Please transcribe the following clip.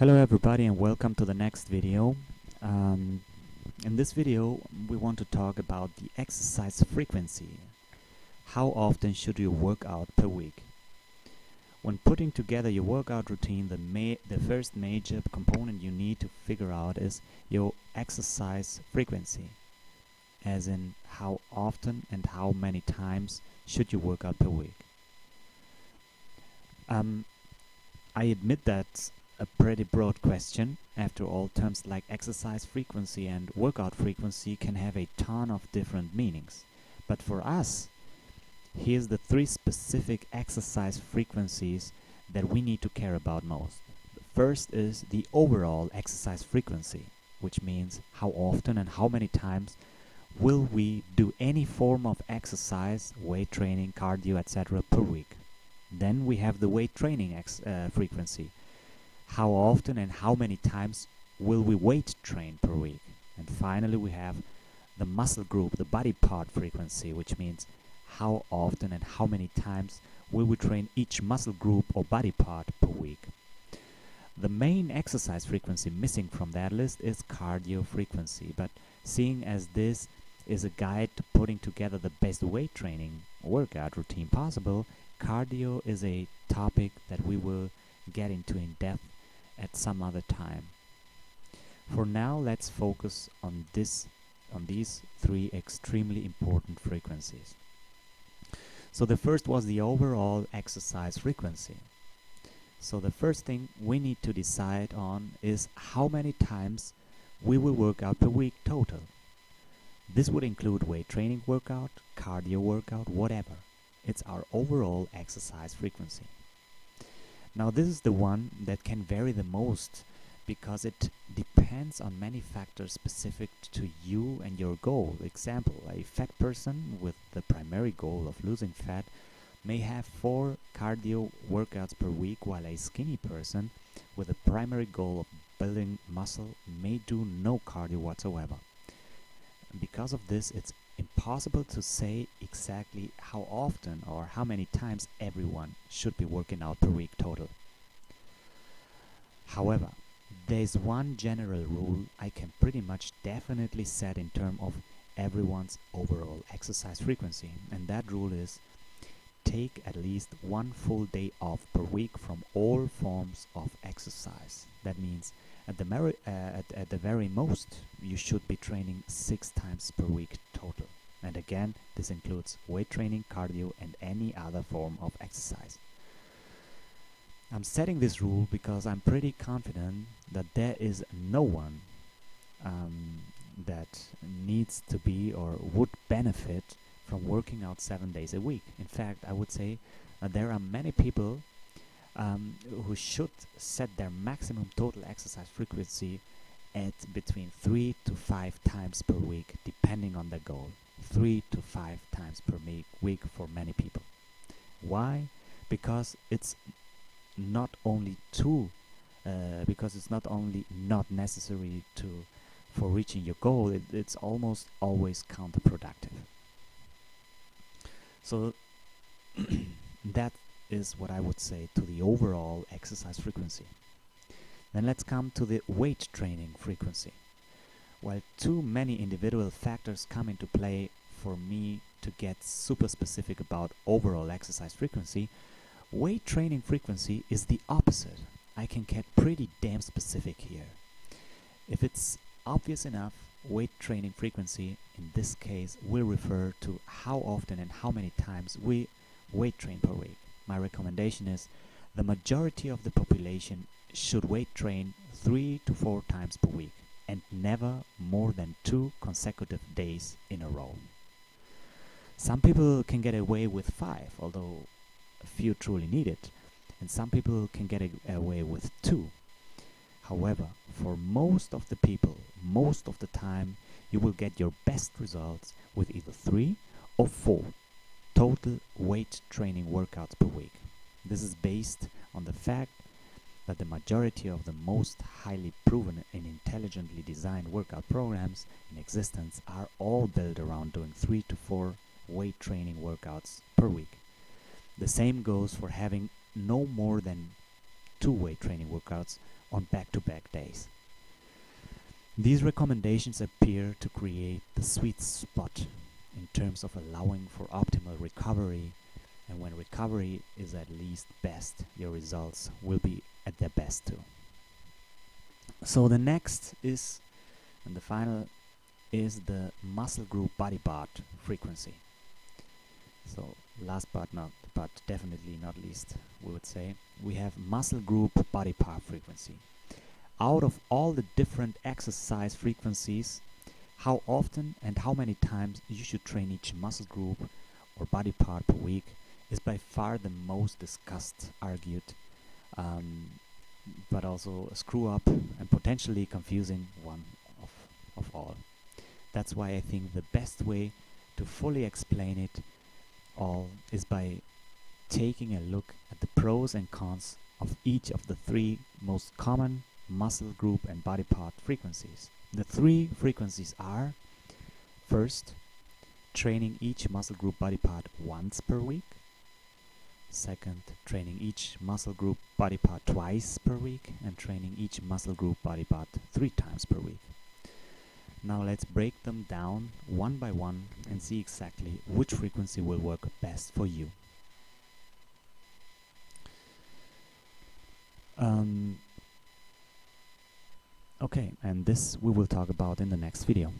Hello everybody and welcome to the next video. In this video we want to talk about the exercise frequency. How often should you work out per week? When putting together your workout routine, the first major component you need to figure out is your exercise frequency, as in how often and how many times should you work out per week. I admit that's a pretty broad question. After all, terms like exercise frequency and workout frequency can have a ton of different meanings. But for us, here's the three specific exercise frequencies that we need to care about most. The first is the overall exercise frequency, which means how often and how many times will we do any form of exercise, weight training, cardio, etc. per week. Then we have the weight training frequency. How often and how many times will we weight train per week? And finally we have the muscle group, the body part frequency, which means how often and how many times will we train each muscle group or body part per week. The main exercise frequency missing from that list is cardio frequency, but seeing as this is a guide to putting together the best weight training workout routine possible, cardio is a topic that we will get into in depth at some other time. For now, let's focus on these three extremely important frequencies. So the first was the overall exercise frequency. So the first thing we need to decide on is how many times we will work out per week total. This would include weight training workout, cardio workout, whatever. It's our overall exercise frequency. Now this is the one that can vary the most because it depends on many factors specific to you and your goal. Example, a fat person with the primary goal of losing fat may have 4 cardio workouts per week, while a skinny person with a primary goal of building muscle may do no cardio whatsoever. Because of this, it's impossible to say exactly how often or how many times everyone should be working out per week total. However, there's one general rule I can pretty much definitely set in terms of everyone's overall exercise frequency, and that rule is take at least 1 full day off per week from all forms of exercise. That means at the very most, you should be training 6 times per week total. And again, this includes weight training, cardio, and any other form of exercise. I'm setting this rule because I'm pretty confident that there is no one that needs to be or would benefit from working out 7 days a week. In fact, I would say that there are many people who should set their maximum total exercise frequency at between 3 to 5 times per week, depending on their goal. 3 to 5 times per week for many people. Why? Because it's not only not necessary for reaching your goal, it's almost always counterproductive. So that is what I would say to the overall exercise frequency. Then let's come to the weight training frequency. While too many individual factors come into play for me to get super specific about overall exercise frequency, weight training frequency is the opposite. I can get pretty damn specific here. If it's obvious enough, weight training frequency in this case will refer to how often and how many times we weight train per week. My recommendation is the majority of the population should weight train 3 to 4 times per week and never more than 2 consecutive days in a row. Some people can get away with 5, although few truly need it, and some people can get away with 2. However, for most of the people, most of the time, you will get your best results with either 3 or 4 total weight training workouts per week. This is based on the fact that the majority of the most highly proven and intelligently designed workout programs in existence are all built around doing 3 to 4 weight training workouts per week. The same goes for having no more than two-way training workouts on back-to-back days. These recommendations appear to create the sweet spot in terms of allowing for optimal recovery, and when recovery is at least best, your results will be at their best too. So the next is, and the final is, the muscle group body part frequency. So last but definitely not least, we would say, we have muscle group body part frequency. Out of all the different exercise frequencies, how often and how many times you should train each muscle group or body part per week is by far the most discussed, argued, but also a screw up and potentially confusing one of all. That's why I think the best way to fully explain it all is by taking a look at the pros and cons of each of the three most common muscle group and body part frequencies. The three frequencies are: first, training each muscle group body part once per week; second, training each muscle group body part twice per week; and training each muscle group body part 3 times per week. Now let's break them down one by one and see exactly which frequency will work best for you. Okay, and this we will talk about in the next video.